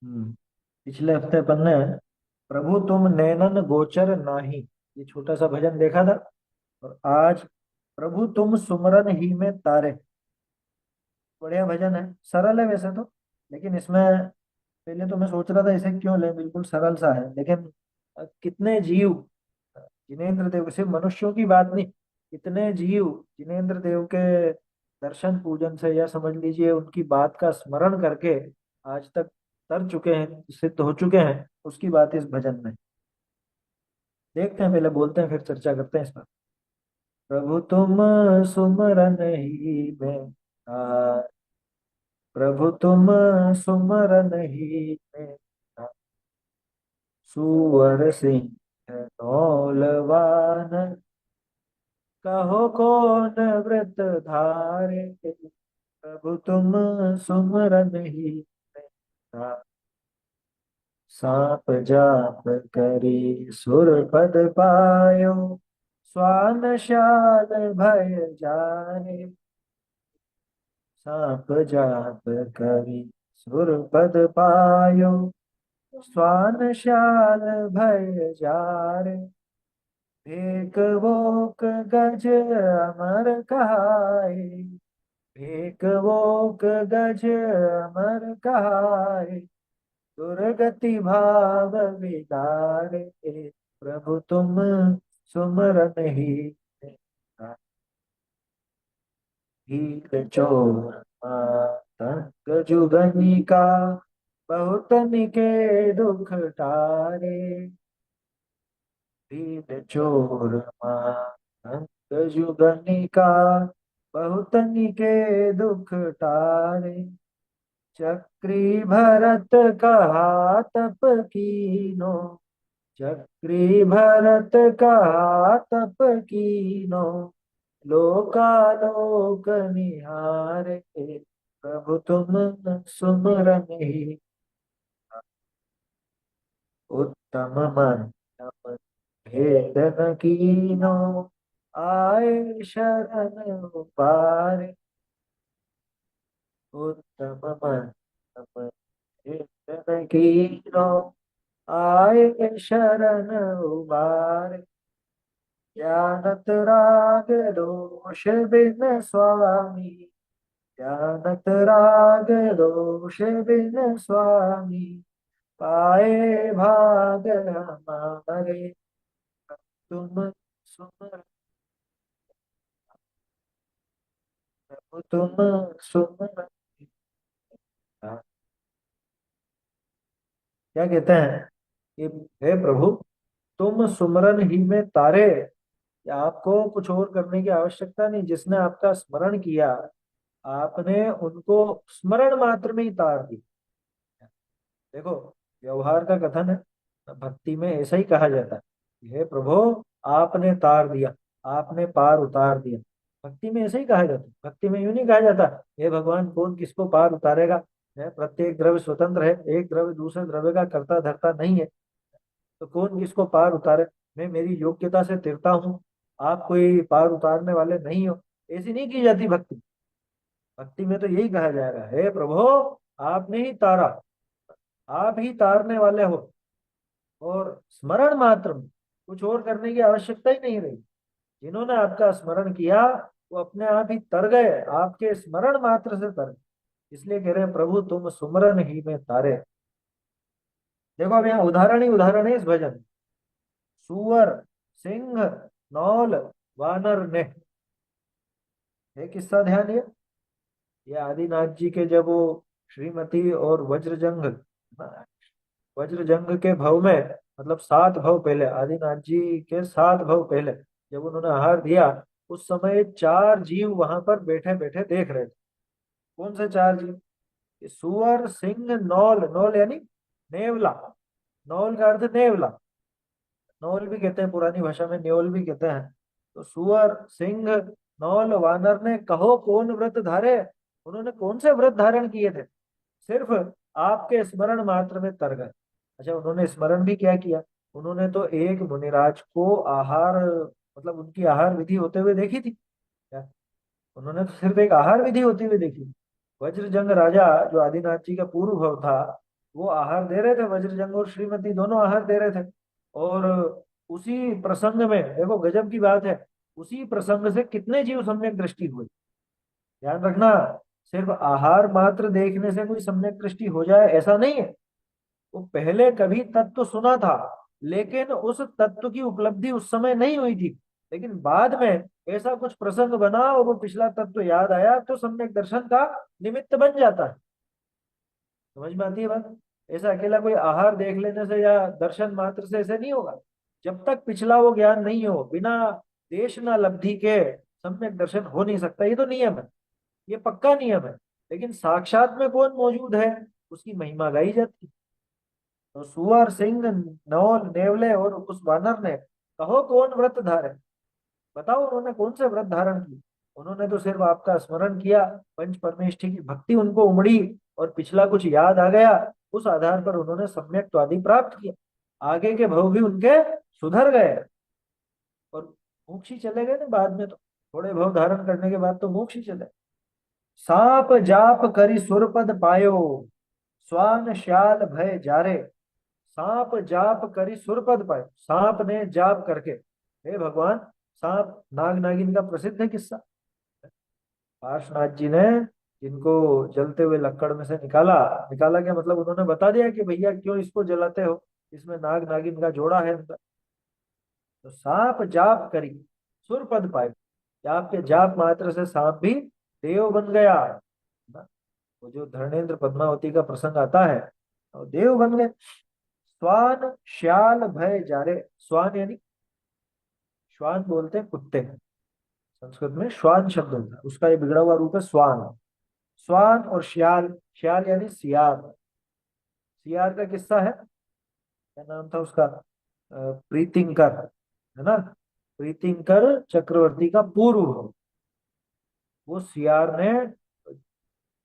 पिछले हफ्ते अपन ने प्रभु तुम नैनन गोचर नाही, ये छोटा सा भजन देखा था। और आज प्रभु तुम सुमरन ही में तारे। बढ़िया भजन है, सरल है वैसे तो। लेकिन इसमें पहले तो मैं सोच रहा था इसे क्यों ले, बिल्कुल सरल सा है लेकिन कितने जीव, जिनेंद्र देव, सिर्फ मनुष्यों की बात नहीं, कितने जीव जिनेंद्र देव के दर्शन पूजन से, या समझ लीजिए उनकी बात का स्मरण करके आज तक तर चुके हैं, सिद्ध हो चुके हैं, उसकी बात इस भजन में। देखते हैं, पहले बोलते हैं फिर चर्चा करते हैं इस पर। प्रभु तुम सुमरन ही में आ, प्रभु तुम सुमरन ही में आ, सुअर सिंह नौलवान, कहो कौन व्रत धारे। प्रभु तुम सुमरन ही में आ, सांप जाप करी सुर पद पायो, स्वान शाल भय जारे। सांप जाप करी सुर पद पायो, स्वान शाल भय जारे। एक वोक गज अमर कहाए, एक वोक गज अमर कहाए, दुर्गति भाव विदारे। प्रभु तुम सुमरन ही हीर चोर मातंग जुगनी का, बहुत निके दुख टारे। हीर चोर मातंग जुगनी का, बहुत निके दुख टारे। चक्री भरत कहा तप कीनो, चक्री भरत कहा तप कीनो, लोकालोक निहारे। प्रभु तुम सुमरन ही उत्तम मध्यम भेद न कीनो, आए शरण उबारे। उत्तम मध्यम भेद न कीनो, आए शरण उबारे। ज्ञानत राग दोष बिन स्वामी, ज्ञानत राग दोष बिन स्वामी, पाए भाग हमारे। तुम सुमर तुम सुमर। क्या कहते हैं कि हे प्रभु, तुम सुमरन ही में तारे, कि आपको कुछ और करने की आवश्यकता नहीं। जिसने आपका स्मरण किया, आपने उनको स्मरण मात्र में ही तार दी। देखो, व्यवहार का कथन है, भक्ति में ऐसा ही कहा जाता है, हे प्रभु आपने तार दिया, आपने पार उतार दिया। भक्ति में ऐसा ही कहा जाता है, भक्ति में यूं नहीं कहा जाता हे भगवान कौन किसको पार उतारेगा। है, प्रत्येक द्रव्य स्वतंत्र है, एक द्रव्य दूसरे द्रव्य का कर्ता धर्ता नहीं है, तो कौन किसको पार उतारे। मैं मेरी योग्यता से तिरता हूँ, आप कोई पार उतारने वाले नहीं हो। ऐसी नहीं की जाती भक्ति। भक्ति में तो यही कहा जाएगा, हे प्रभु आपने ही तारा, आप ही तारने वाले हो। और स्मरण मात्र में, कुछ और करने की आवश्यकता ही नहीं रही। जिन्होंने आपका स्मरण किया वो अपने आप ही तर गए, आपके स्मरण मात्र से तर गए। इसलिए कह रहे हैं प्रभु तुम सुमरन ही में तारे। देखो अब यहाँ उदाहरण ही उदाहरण है इस भजन में। सुअर, सिंह, नौल, वानर ने। एक किस्सा ध्यान दिया, ये आदिनाथ जी के जब वो श्रीमती और वज्रजंग, वज्रजंग के भव में, मतलब 7 भव पहले, आदिनाथ जी के 7 भव पहले जब उन्होंने आहार दिया, उस समय 4 जीव वहां पर बैठे बैठे देख रहे थे। कौन से 4 जीव? ये सुअर, सिंह, नौल, नौल यानी नेवला, नौल का अर्थ नेवला, नौल भी कहते हैं, पुरानी भाषा में न्योल भी कहते हैं। तो सुअर, सिंह, नौल, वानर ने कहो कौन व्रत धारे। उन्होंने कौन से व्रत धारण किए थे? सिर्फ आपके स्मरण मात्र में तर गए। अच्छा, उन्होंने स्मरण भी क्या किया? उन्होंने तो एक मुनिराज को आहार, मतलब उनकी आहार विधि होते हुए देखी थी क्या? उन्होंने तो सिर्फ एक आहार विधि होती हुई देखी। वज्रजंग राजा जो आदिनाथ जी का पूर्व भव था, वो आहार दे रहे थे, वज्रजंग और श्रीमती दोनों आहार दे रहे थे। और उसी प्रसंग में देखो गजब की बात है, उसी प्रसंग से कितने जीव सम्यक दृष्टि हुई। ध्यान रखना, सिर्फ आहार मात्र देखने से कोई सम्यक दृष्टि हो जाए ऐसा नहीं है। वो पहले कभी तत्व सुना था, लेकिन उस तत्व की उपलब्धि उस समय नहीं हुई थी। लेकिन बाद में ऐसा कुछ प्रसंग बना और वो पिछला तत्व याद आया तो सम्यक दर्शन का निमित्त बन जाता है। समझ में आती है बात? ऐसा अकेला कोई आहार देख लेने से या दर्शन मात्र से ऐसे नहीं होगा। जब तक पिछला वो ज्ञान नहीं हो, बिना देश न लब्धि के सम्यक दर्शन हो नहीं सकता। ये तो नियम है, ये पक्का नियम है। लेकिन साक्षात में कौन मौजूद है, उसकी महिमा गाई जाती है। तो सुअर, सिंह, नौल, नेवले और उस वानर ने कहो कौन व्रत धारे, बताओ उन्होंने कौन से व्रत धारण किए। उन्होंने तो सिर्फ आपका स्मरण किया, पंच परमेष्ठी की भक्ति उनको उमड़ी और पिछला कुछ याद आ गया। उस आधार पर उन्होंने सम्यक त्वादि प्राप्त किया। आगे के भव भी उनके सुधर गए और मोक्ष ही चले गए ना बाद में तो। थोड़े भव धारण करने के बाद तो मोक्ष ही चले। सांप जाप करी सुरपद पायो, स्वान श्याल भय जारे। सांप जाप करी सुरपद पायो, सांप ने जाप करके, हे भगवान, सांप नाग नागिन का प्रसिद्ध है किस्सा। पार्श्वनाथ जी ने जिनको जलते हुए लक्कड़ में से निकाला, निकाला क्या मतलब, उन्होंने बता दिया कि भैया क्यों इसको जलाते हो, इसमें नाग नागिन का जोड़ा है अंदर। तो सांप जाप करी सुरपद पाए, आपके जाप मात्र से सांप भी देव बन गया ना। वो जो धर्मेंद्र पद्मावती का प्रसंग आता है, तो देव बन गए। श्वान श्याल भय जारे, श्वान यानी, श्वान बोलते हैं कुत्ते, संस्कृत में श्वान शब्द होता है, उसका ये बिगड़ा हुआ रूप है श्वान। श्वान और श्याल, श्याल यानी सियार। सियार का किस्सा है, क्या नाम था उसका, प्रीतिंकर, है ना। प्रीतिंकर चक्रवर्ती का पूर्व हो। वो सियार ने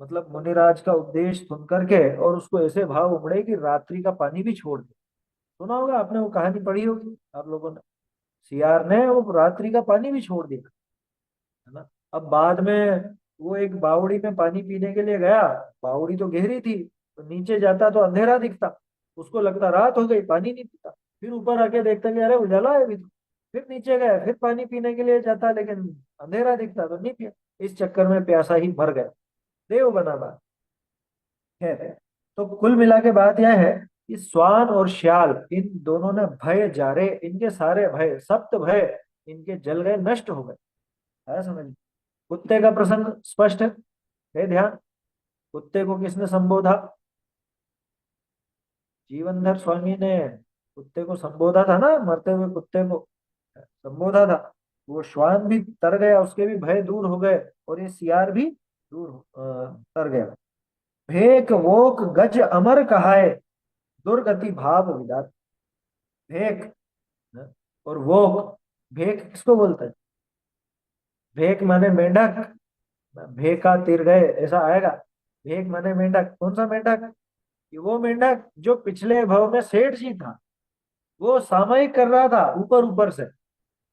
मतलब मुनिराज का उपदेश सुन करके और उसको ऐसे भाव उमड़े कि रात्रि का पानी भी छोड़ दे। सुना होगा आपने, वो कहानी पढ़ी होगी आप लोगों ने। सियार ने वो रात्रि का पानी भी छोड़ दिया, है ना। अब बाद में वो एक बावड़ी में पानी पीने के लिए गया। बावड़ी तो गहरी थी, तो नीचे जाता तो अंधेरा दिखता। उसको लगता रात हो गई, पानी नहीं पीता। फिर ऊपर आके देखता कि अरे उजाला है अभी तो। फिर नीचे गया, फिर पानी पीने के लिए जाता, लेकिन अंधेरा दिखता तो नहीं पिया। इस चक्कर में प्यासा ही मर गया, देव बना बात है। तो कुल मिला के बात यह है कि स्वान और श्याल इन दोनों ने भय जारे, इनके सारे भय, सप्त भय इनके जल गए, नष्ट हो गए। है समझ में? कुत्ते का प्रसंग स्पष्ट है ध्यान। कुत्ते को किसने संबोधा? जीवनधर स्वामी ने कुत्ते को संबोधा था ना, मरते हुए कुत्ते को संबोधा था। वो श्वान भी तर गया, उसके भी भय दूर हो गए, और ये सियार भी तर गया। भेक वोक गज अमर कहाए, दुर्गति भाव विदात। भेक, हाँ, और वोक, भेक किसको बोलते हैं? भेक माने मेंढक, भेका तिर गए ऐसा आएगा। भेक माने मेंढक, कौन सा मेंढक? कि वो मेंढक जो पिछले भव में सेठ जी था, वो सामयिक कर रहा था ऊपर ऊपर से।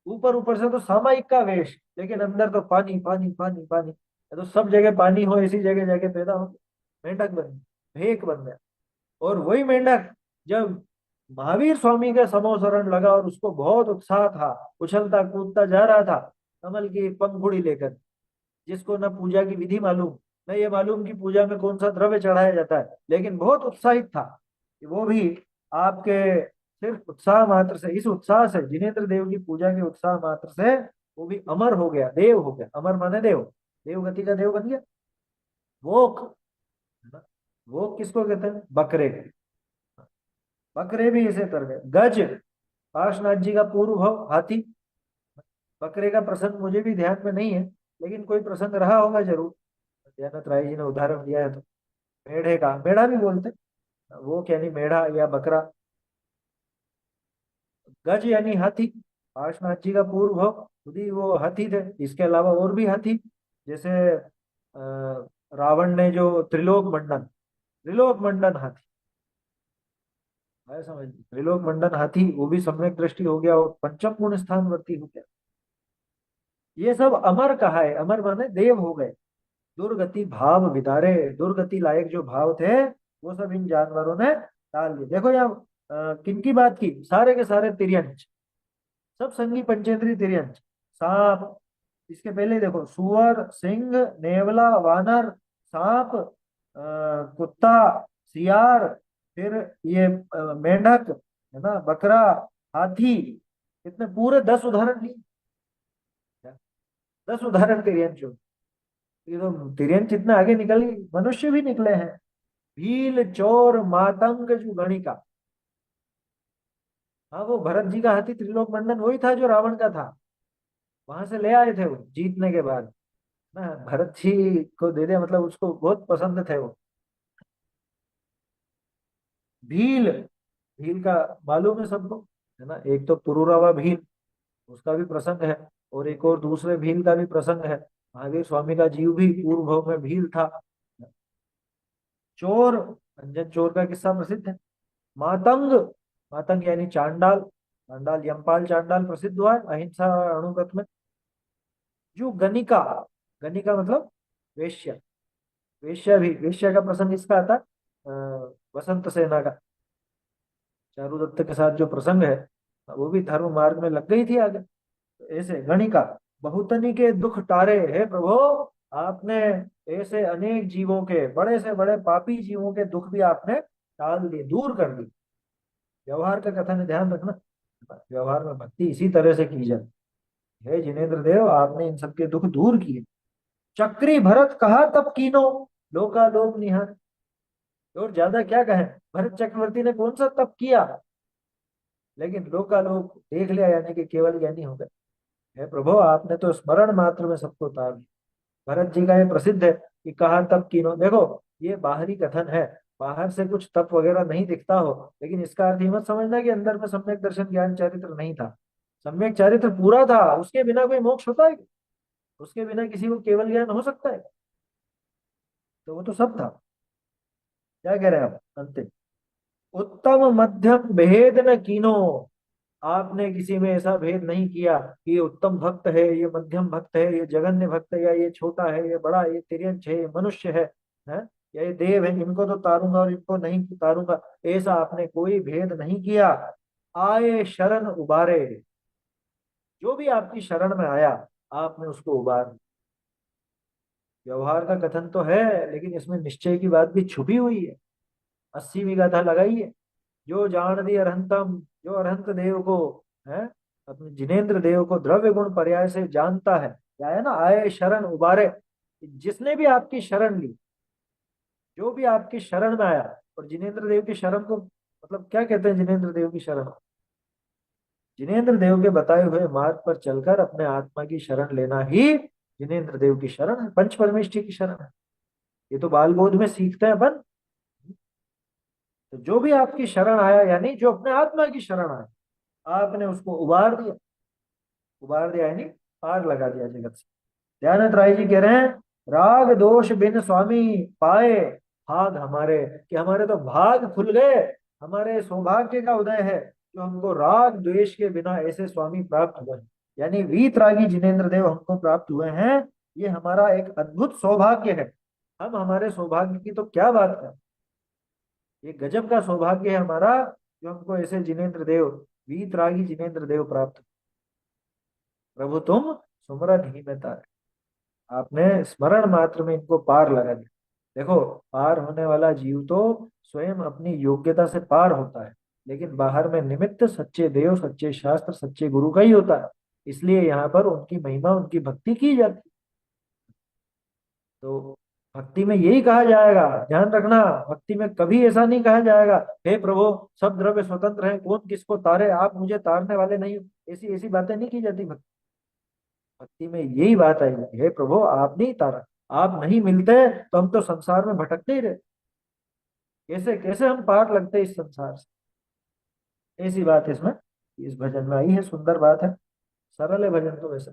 ऊपर ऊपर से तो सामयिक का वेश, लेकिन अंदर तो पानी पानी पानी पानी। तो सब जगह पानी हो, इसी जगह जाके पैदा हो, मेंढक बन गया, भेक बन गया। और वही मेंढक जब महावीर स्वामी के समोसरण लगा और उसको बहुत उत्साह था, उछलता कूदता जा रहा था कमल की एक पंखुड़ी लेकर, जिसको न पूजा की विधि मालूम, न ये मालूम कि पूजा में कौन सा द्रव्य चढ़ाया जाता है, लेकिन बहुत उत्साहित था कि वो भी आपके सिर्फ उत्साह मात्र से, इस उत्साह से, जिनेन्द्र देव की पूजा के उत्साह मात्र से वो भी अमर हो गया, देव हो गया। अमर माने देव, देव गति का देव बन गया। वो, वो किसको कहते हैं? बकरे। बकरे भी इसे कर गए। गज, पार्श्वनाथ जी का पूर्व भव हाथी। बकरे का प्रसंग मुझे भी ध्यान में नहीं है, लेकिन कोई प्रसंग रहा होगा जरूर। दयानंद राय जी ने उदाहरण दिया है तो। मेढ़े का, मेढ़ा भी बोलते हैं, वो क्या नहीं, मेढ़ा या बकरा। गज यानी हाथी, पार्श्वनाथ जी का पूर्व भव खुद ही वो हाथी थे। इसके अलावा और भी हाथी, जैसे रावण ने जो त्रिलोक मंडन, त्रिलोक मंडन हाथी है, समझ लीजिए। त्रिलोक मंडन हाथी वो भी सम्यक दृष्टि हो गया और पंचम गुण स्थानवर्ती हो गया। ये सब अमर कहा है, अमर माने देव हो गए। दुर्गति भाव विदारे, दुर्गति लायक जो भाव थे वो सब इन जानवरों ने टाल दिए। देखो यहाँ किन की बात की, सारे के सारे तिर्यंच, सब संगी पंचेंद्रीय तिर्यंच। सांप, इसके पहले देखो, सुअर, सिंह, नेवला, वानर, सांप, कुत्ता, सियार, फिर ये मेंढक है ना, बकरा, हाथी, इतने पूरे 10 उदाहरण लिए। 10 उदाहरण तिर्यंच हो। ये तो तिर्यंच इतने आगे निकल गई, मनुष्य भी निकले हैं। भील, चोर, मातंग, जो गणिका। हाँ, वो भरत जी का हाथी त्रिलोक मंडन वही था जो रावण का था, वहां से ले आए थे वो जीतने के बाद ना, भरत जी को दे दिया, मतलब उसको बहुत पसंद थे वो। भील, भील का मालूम है सबको, है ना, एक तो पुरुरवा भील, उसका भी प्रसंग है, और एक और दूसरे भील का भी प्रसंग है। महावीर स्वामी का जीव भी पूर्व भव में भील था। चोर, अंजन चोर का किस्सा प्रसिद्ध है। मातंग, मातंग यानी चांडाल, चांडाल यमपाल चांडाल प्रसिद्ध हुआ है अहिंसा अणुव्रत में। जो गणिका, गणिका मतलब वेश्या, वेश्या भी, वेश्या का प्रसंग इसका आता है वसंत सेना का, चारुदत्त के साथ जो प्रसंग है, वो भी धर्म मार्ग में लग गई थी आगे। तो ऐसे गणिका, बहुतनी के दुख टारे, हे प्रभु आपने ऐसे अनेक जीवों के, बड़े से बड़े पापी जीवों के दुख भी आपने टाल दिए, दूर कर दी। व्यवहार का कथन है, ध्यान रखना, व्यवहार में भक्ति इसी तरह से की जाए। हे जिनेन्द्र देव, आपने इन सबके दुख दूर किए। चक्री भरत कहा तब कीनो, लोका लोक निहार। और ज्यादा क्या कहें, भरत चक्रवर्ती ने कौन सा तप किया, लेकिन लोका लोक देख लिया, यानी कि केवल ज्ञानी हो गए। हे प्रभु आपने तो स्मरण मात्र में सबको उतार दिया। भरत जी का ये प्रसिद्ध है कि कहा तप कीनो। देखो, ये बाहरी कथन है, बाहर से कुछ तप वगैरह नहीं दिखता हो, लेकिन इसका अर्थ ही मत समझना कि अंदर में सम्यक दर्शन ज्ञान चारित्र नहीं था। सम्यक चारित्र पूरा था, उसके बिना कोई मोक्ष होता है? उसके बिना किसी को केवल ज्ञान हो सकता है? तो वो तो सब था। क्या कह रहे हैं आप अंतिम, उत्तम मध्यम भेद न कीनो। आपने किसी में ऐसा भेद नहीं किया कि ये उत्तम भक्त है, ये मध्यम भक्त है, ये जघन्य भक्त है, या ये छोटा है, ये बड़ा, ये तिर्यंच है, ये मनुष्य है, या ये देव है, इनको तो तारूंगा और इनको नहीं तारूंगा। ऐसा आपने कोई भेद नहीं किया। आए शरण उबारे, जो भी आपकी शरण में आया, आपने उसको उबार दिया। व्यवहार का कथन तो है, लेकिन इसमें निश्चय की बात भी छुपी हुई है। 80वीं गाथा लगाइए, जो जान दी अरहंतम, जो अरहंत देव को है, अपने जिनेन्द्र देव को द्रव्य गुण पर्याय से जानता है, क्या है ना, आए शरण उबारे। जिसने भी आपकी शरण ली, जो भी आपकी शरण में आया, और जिनेन्द्र देव की शरण को मतलब क्या कहते हैं, जिनेन्द्र देव की शरण, जिनेन्द्र देव के बताए हुए मार्ग पर चलकर अपने आत्मा की शरण लेना ही जिनेन्द्र देव की शरण है, पंच परमेष्ठि की शरण है। ये तो बाल बोध में सीखते हैं अपन। तो जो भी आपकी शरण आया, यानी जो अपने आत्मा की शरण आया, आपने उसको उबार दिया। उबार दिया यानी पार लगा दिया जगत से। दयानंद राय जी कह रहे हैं, राग दोष बिन स्वामी पाए भाग हमारे, कि हमारे तो भाग खुल गए, हमारे सौभाग्य का उदय है जो हमको राग द्वेष के बिना ऐसे स्वामी प्राप्त हुए हैं। यानी वीतरागी जिनेन्द्र देव हमको प्राप्त हुए हैं, ये हमारा एक अद्भुत सौभाग्य है। हम हमारे सौभाग्य की तो क्या बात करें, ये गजब का सौभाग्य है हमारा, जो हमको ऐसे जिनेन्द्र देव, वीतरागी जिनेन्द्र देव प्राप्त। प्रभु तुम सुमरन ही में तारे, आपने स्मरण मात्र में इनको पार लगा दिया। देखो, पार होने वाला जीव तो स्वयं अपनी योग्यता से पार होता है, लेकिन बाहर में निमित्त सच्चे देव, सच्चे शास्त्र, सच्चे गुरु का ही होता है। इसलिए यहाँ पर उनकी महिमा, उनकी भक्ति की जाती है। तो भक्ति में यही कहा जाएगा, ध्यान रखना, भक्ति में कभी ऐसा नहीं कहा जाएगा, हे प्रभु सब द्रव्य स्वतंत्र है, कौन किसको तारे, आप मुझे तारने वाले नहीं हो। ऐसी ऐसी बातें नहीं की जाती भक्ति। भक्ति में यही बात आई है, हे प्रभु आप नहीं तारा, आप नहीं मिलते तो हम तो संसार में भटकते ही रहे, कैसे कैसे हम पार लगते इस संसार से। ऐसी बात इसमें, इस भजन में आई है, सुंदर बात है, सरल है भजन तो वैसे।